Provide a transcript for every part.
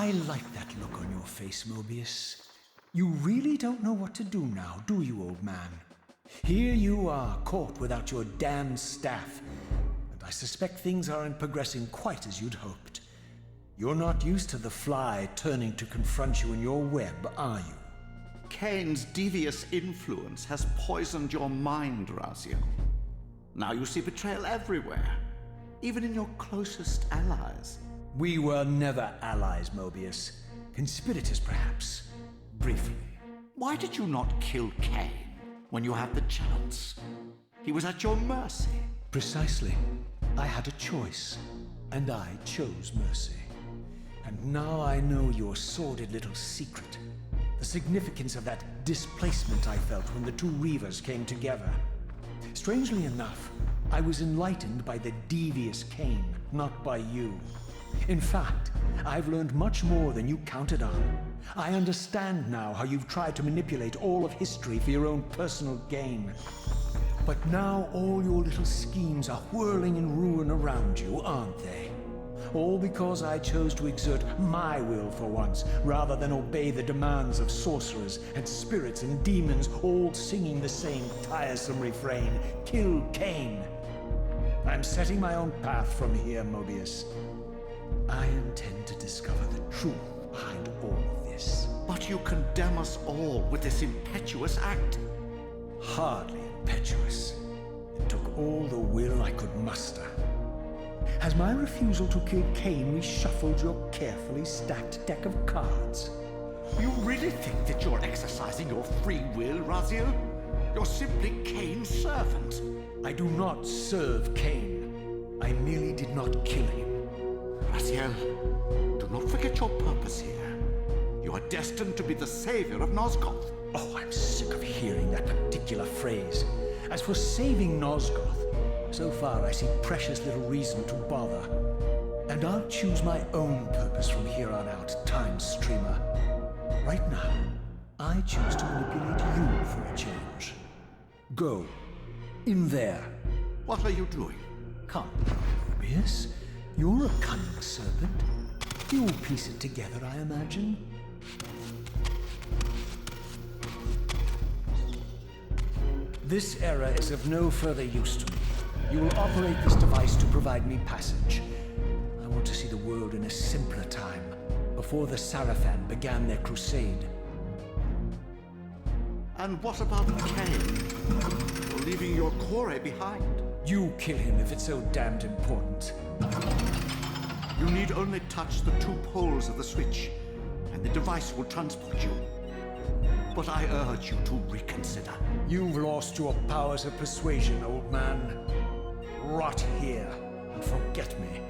I like that look on your face, Mobius. You really don't know what to do now, do you, old man? Here you are, caught without your damned staff. And I suspect things aren't progressing quite as you'd hoped. You're not used to the fly turning to confront you in your web, are you? Kain's devious influence has poisoned your mind, Raziel. Now you see betrayal everywhere, even in your closest allies. We were never allies, Mobius. Conspirators, perhaps. Briefly. Why did you not kill Kain when you had the chance? He was at your mercy. Precisely. I had a choice, and I chose mercy. And now I know your sordid little secret. The significance of that displacement I felt when the two Reavers came together. Strangely enough, I was enlightened by the devious Kain, not by you. In fact, I've learned much more than you counted on. I understand now how you've tried to manipulate all of history for your own personal gain. But now all your little schemes are whirling in ruin around you, aren't they? All because I chose to exert my will for once, rather than obey the demands of sorcerers and spirits and demons, all singing the same tiresome refrain, "Kill Kain." I'm setting my own path from here, Mobius. I intend to discover the truth behind all of this. But you condemn us all with this impetuous act. Hardly impetuous. It took all the will I could muster. Has my refusal to kill Kain reshuffled your carefully stacked deck of cards? You really think that you're exercising your free will, Raziel? You're simply Kain's servant. I do not serve Kain. I merely did not kill him. Raziel, do not forget your purpose here. You are destined to be the savior of Nosgoth. Oh, I'm sick of hearing that particular phrase. As for saving Nosgoth, so far I see precious little reason to bother. And I'll choose my own purpose from here on out, Time Streamer. Right now, I choose to manipulate you for a change. Go. In there. What are you doing? Come, Mobius. You're a cunning serpent. You'll piece it together, I imagine. This error is of no further use to me. You will operate this device to provide me passage. I want to see the world in a simpler time, before the Sarafan began their crusade. And what about Kain? You're leaving your core behind. You kill him if it's so damned important. You need only touch the two poles of the switch, and the device will transport you. But I urge you to reconsider. You've lost your powers of persuasion, old man. Rot here and forget me.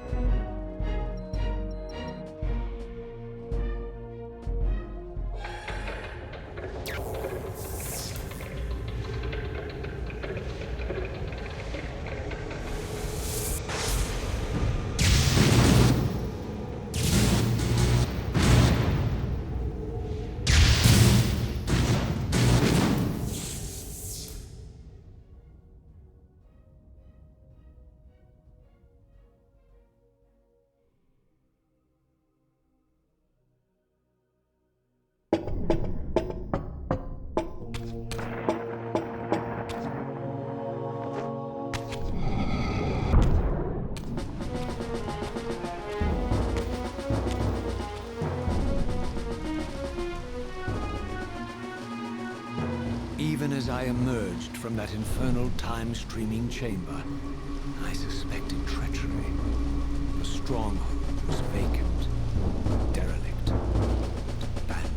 Even as I emerged from that infernal time-streaming chamber, I suspected treachery. The stronghold was vacant, derelict, abandoned.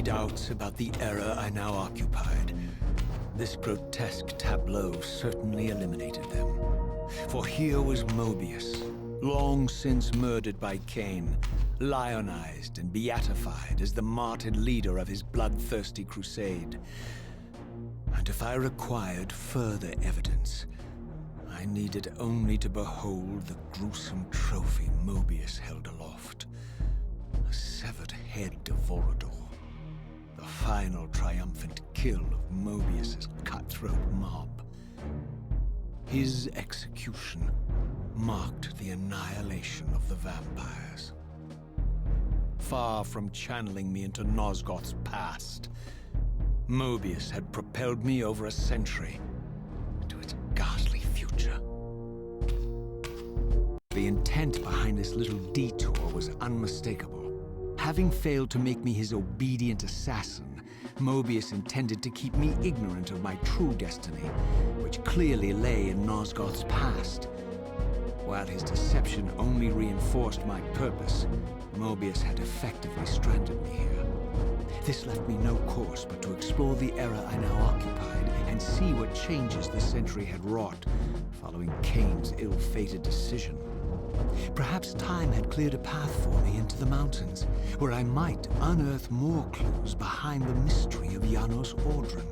any doubts about the era I now occupied, this grotesque tableau certainly eliminated them. For here was Mobius, long since murdered by Kain, lionized and beatified as the martyred leader of his bloodthirsty crusade. And if I required further evidence, I needed only to behold the gruesome trophy Mobius held aloft. A severed head of Vorador. The final triumphant kill of Mobius's cutthroat mob. His execution marked the annihilation of the vampires. Far from channeling me into Nosgoth's past, Mobius had propelled me over a century into its ghastly future. The intent behind this little detour was unmistakable. Having failed to make me his obedient assassin, Mobius intended to keep me ignorant of my true destiny, which clearly lay in Nosgoth's past. While his deception only reinforced my purpose, Mobius had effectively stranded me here. This left me no course but to explore the era I now occupied and see what changes the century had wrought following Kain's ill-fated decision. Perhaps time had cleared a path for me into the mountains, where I might unearth more clues behind the mystery of Janos Audron.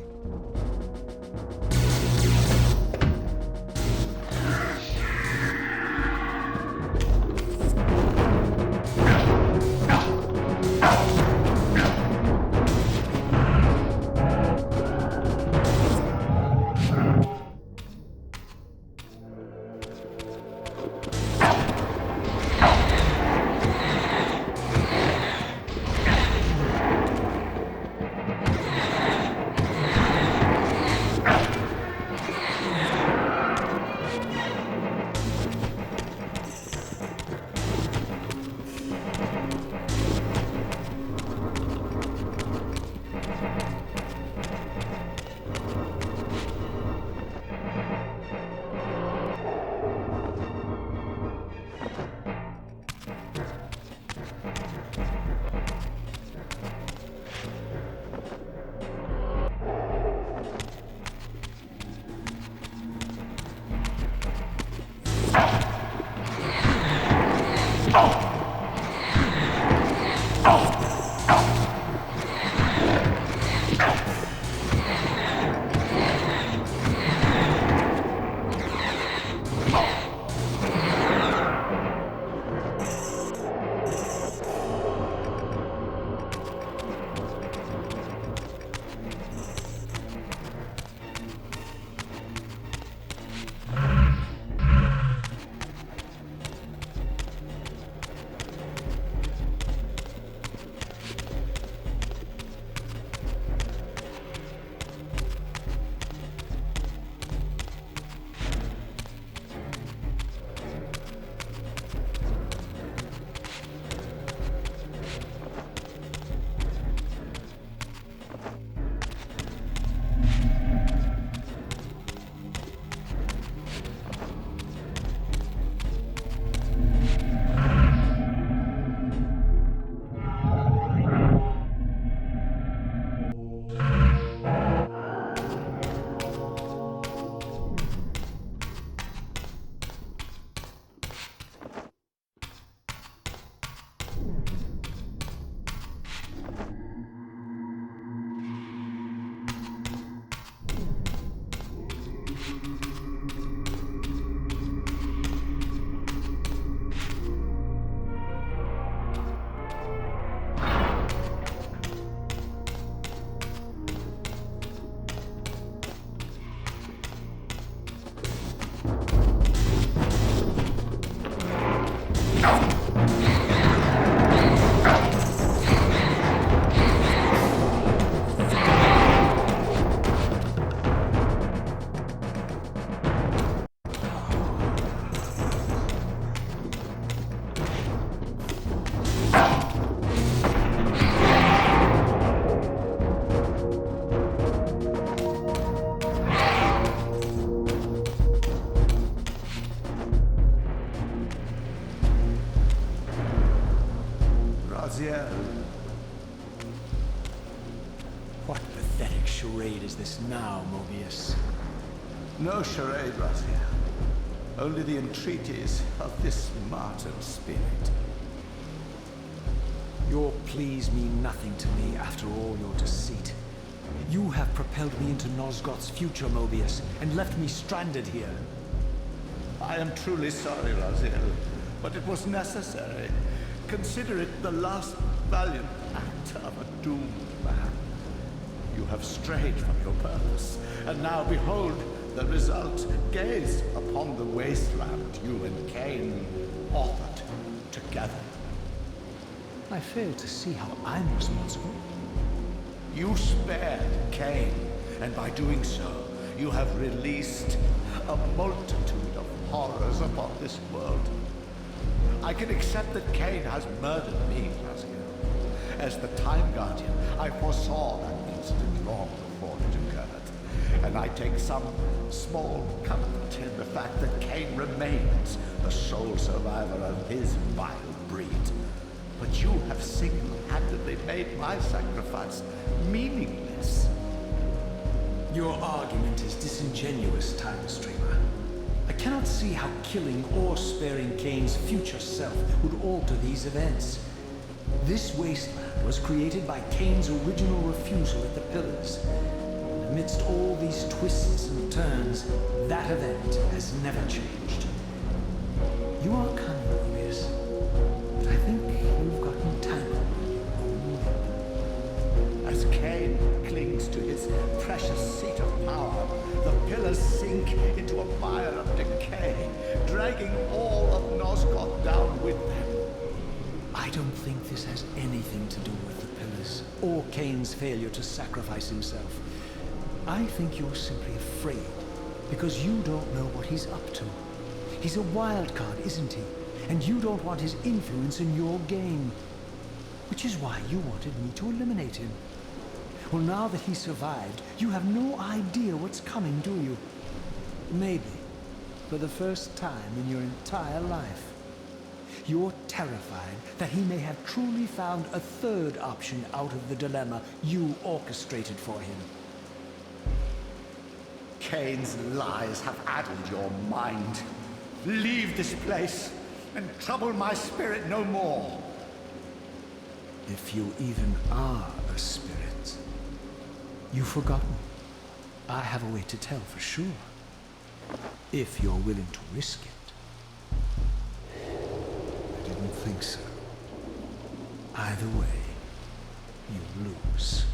this now, Mobius? No charade, Raziel. Only the entreaties of this martyr spirit. Your pleas mean nothing to me after all your deceit. You have propelled me into Nosgoth's future, Mobius, and left me stranded here. I am truly sorry, Raziel, but it was necessary. Consider it the last valiant act of a doomed man. You have strayed from your purpose, and now behold the result. Gaze upon the wasteland you and Kain authored together. I fail to see how I'm responsible. You spared Kain, and by doing so, you have released a multitude of horrors upon this world. I can accept that Kain has murdered me, Raziel. As the Time Guardian, I foresaw that incident long before it occurred, and I take some small comfort in the fact that Kain remains the sole survivor of his vile breed. But you have single-handedly made my sacrifice meaningless. Your argument is disingenuous, Time Streamer. I cannot see how killing or sparing Kain's future self would alter these events. This wasteland was created by Kain's original refusal at the Pillars. And amidst all these twists and turns, that event has never changed. You are cunning, Mobius, but I think you've gotten tangled in your own web. As Kain clings to his precious seat of power, the Pillars sink into a mire of decay, dragging all of Nosgoth down with them. I don't think this has anything to do with the Pillars, or Kain's failure to sacrifice himself. I think you're simply afraid, because you don't know what he's up to. He's a wild card, isn't he? And you don't want his influence in your game. Which is why you wanted me to eliminate him. Well, now that he survived, you have no idea what's coming, do you? Maybe, for the first time in your entire life. You're terrified that he may have truly found a third option out of the dilemma you orchestrated for him. Kain's lies have addled your mind. Leave this place and trouble my spirit no more. If you even are a spirit. You've forgotten. I have a way to tell for sure. If you're willing to risk it. I didn't think so. Either way, you lose.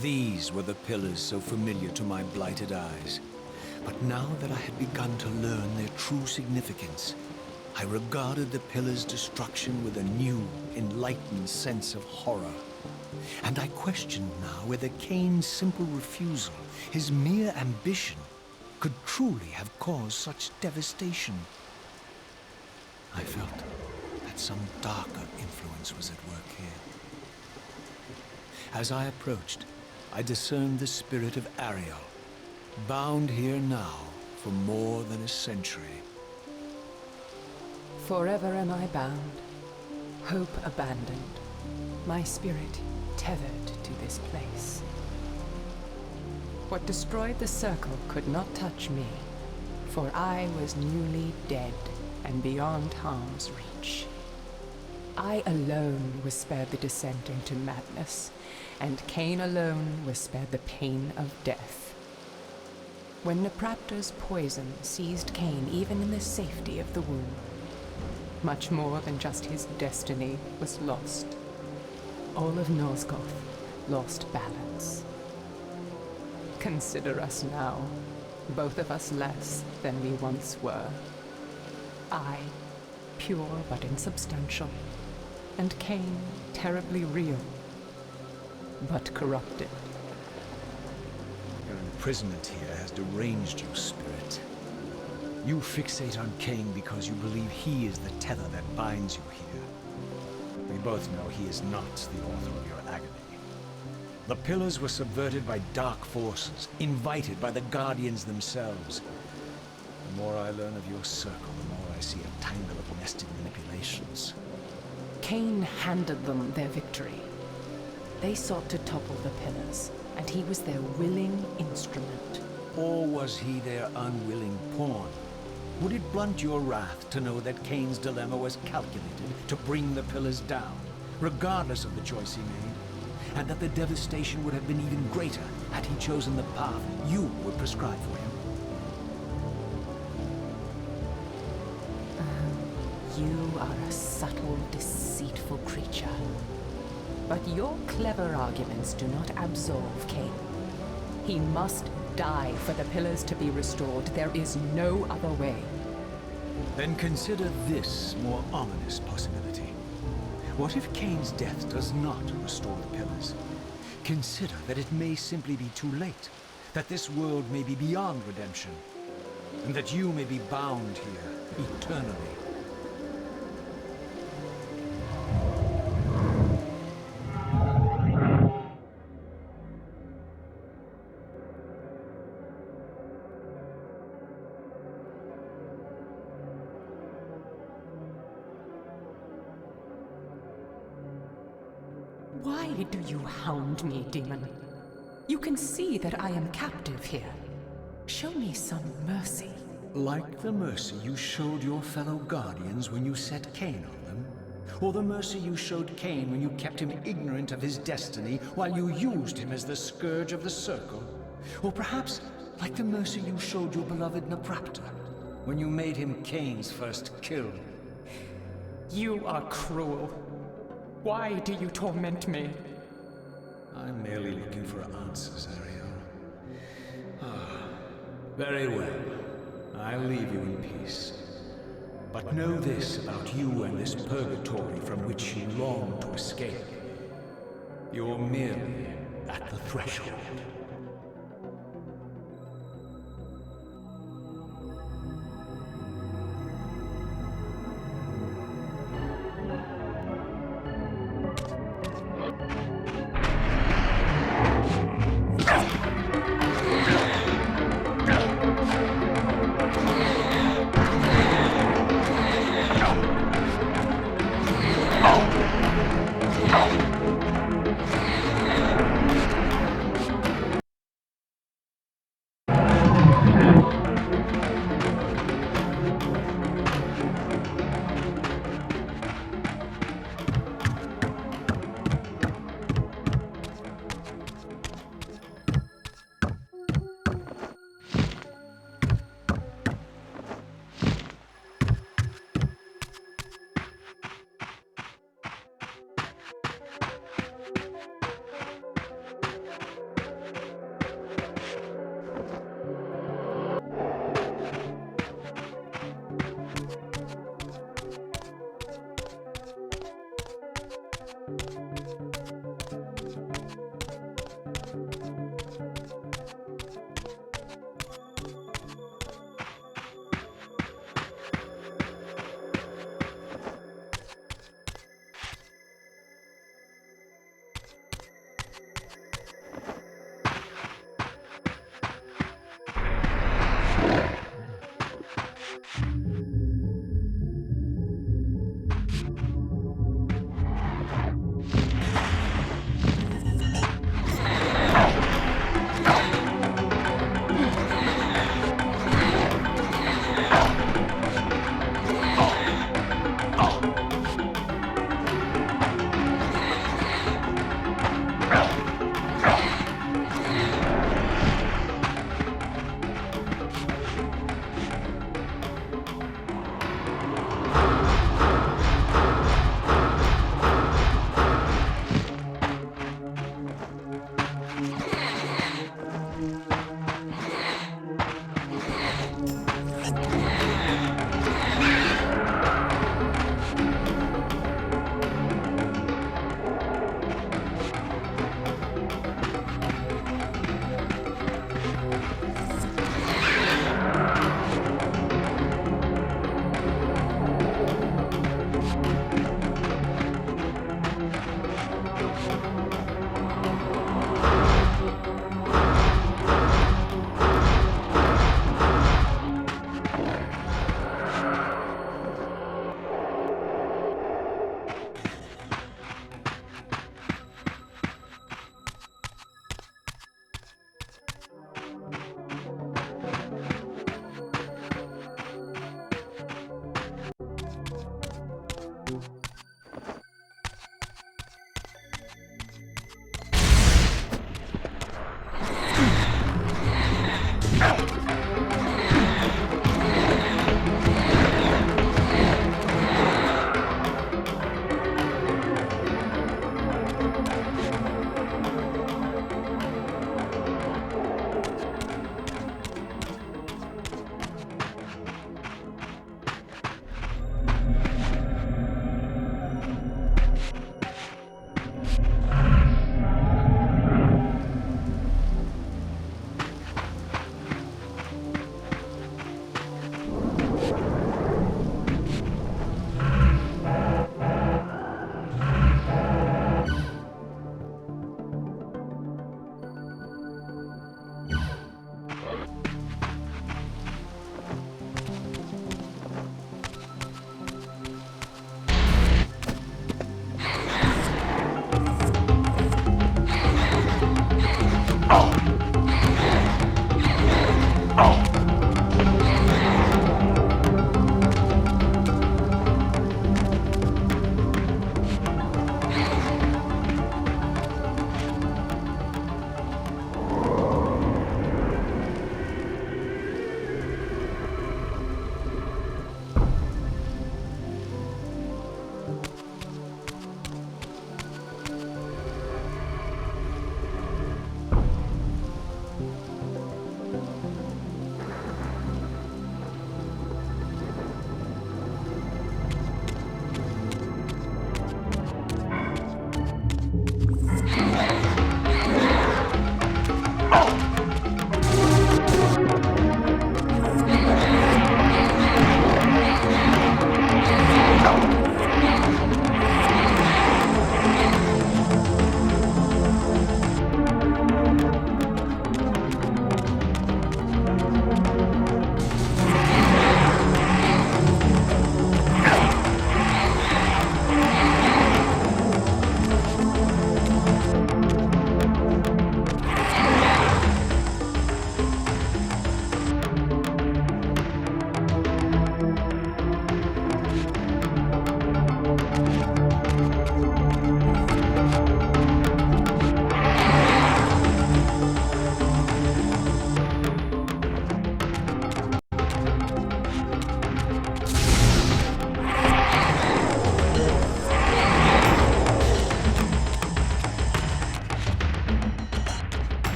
These were the pillars so familiar to my blighted eyes. But now that I had begun to learn their true significance, I regarded the pillars' destruction with a new, enlightened sense of horror. And I questioned now whether Kain's simple refusal, his mere ambition, could truly have caused such devastation. I felt that some darker influence was at work here. As I approached, I discerned the spirit of Ariel, bound here now for more than a century. Forever am I bound, hope abandoned, my spirit tethered to this place. What destroyed the circle could not touch me, for I was newly dead and beyond harm's reach. I alone was spared the descent into madness, and Kain alone was spared the pain of death. When Nepraptor's poison seized Kain even in the safety of the womb, much more than just his destiny was lost. All of Nosgoth lost balance. Consider us now, both of us less than we once were. I, pure but insubstantial, and Kain, terribly real, but corrupted. Your imprisonment here has deranged your spirit. You fixate on Kain because you believe he is the tether that binds you here. We both know he is not the author of your agony. The pillars were subverted by dark forces, invited by the Guardians themselves. The more I learn of your circle, the more I see a tangle of nested manipulations. Kain handed them their victory. They sought to topple the pillars, and he was their willing instrument. Or was he their unwilling pawn? Would it blunt your wrath to know that Kain's dilemma was calculated to bring the pillars down, regardless of the choice he made, and that the devastation would have been even greater had he chosen the path you would prescribe for him? You are a subtle, deceitful creature. But your clever arguments do not absolve Kain. He must die for the pillars to be restored. There is no other way. Then consider this more ominous possibility. What if Kain's death does not restore the pillars? Consider that it may simply be too late, that this world may be beyond redemption, and that you may be bound here eternally. Why do you hound me, demon? You can see that I am captive here. Show me some mercy. Like the mercy you showed your fellow Guardians when you set Kain on them? Or the mercy you showed Kain when you kept him ignorant of his destiny while you used him as the scourge of the circle? Or perhaps like the mercy you showed your beloved Nepraptor when you made him Kain's first kill? You are cruel. Why do you torment me? I'm merely looking for answers, Ariel. Very well. I'll leave you in peace. But know this about you and this purgatory from which you long to escape. You're merely at the threshold.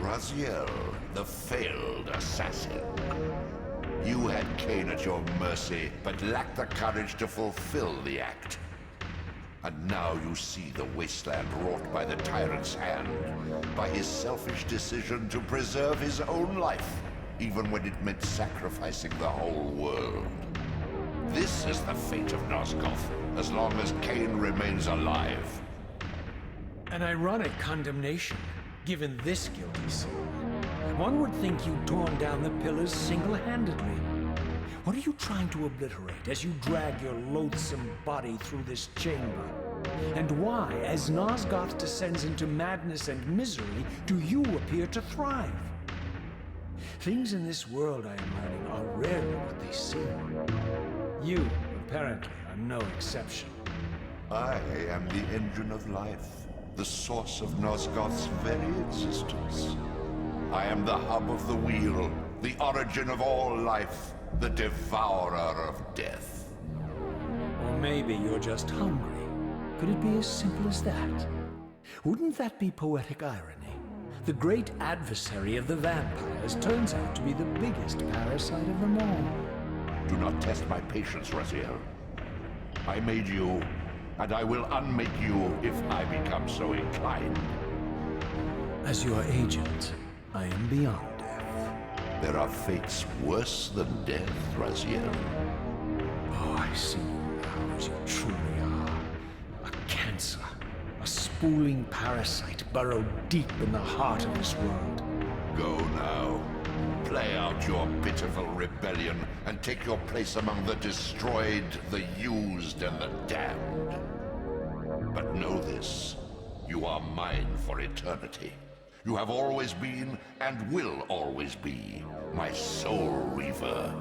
Raziel, the failed assassin. You had Kain at your mercy, but lacked the courage to fulfill the act. And now you see the wasteland wrought by the tyrant's hand, by his selfish decision to preserve his own life. even when it meant sacrificing the whole world. This is the fate of Nosgoth, as long as Kain remains alive. An ironic condemnation, given this guilty sin. One would think you'd torn down the pillars single-handedly. What are you trying to obliterate as you drag your loathsome body through this chamber? And why, as Nosgoth descends into madness and misery, do you appear to thrive? Things in this world, I am learning, are rarely what they seem. You, apparently, are no exception. I am the engine of life, the source of Nosgoth's very existence. I am the hub of the wheel, the origin of all life, the devourer of death. Or maybe you're just hungry. Could it be as simple as that? Wouldn't that be poetic irony? The great adversary of the vampires turns out to be the biggest parasite of them all. Do not test my patience, Raziel. I made you, and I will unmake you if I become so inclined. As your agent, I am beyond death. There are fates worse than death, Raziel. Oh, I see you now as you truly are. A cancer. A spooling parasite burrowed deep in the heart of this world. Go now. Play out your pitiful rebellion and take your place among the destroyed, the used, and the damned. But know this. You are mine for eternity. You have always been, and will always be, my soul Reaver.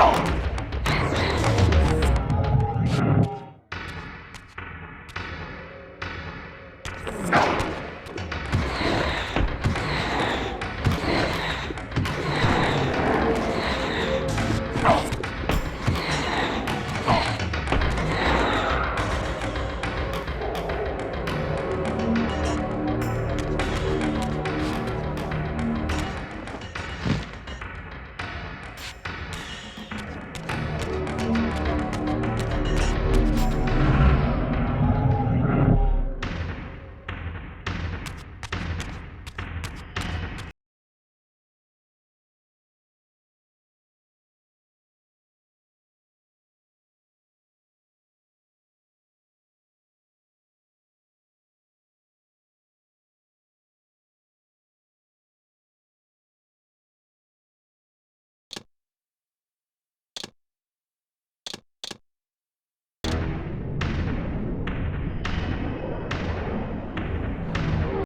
Oh!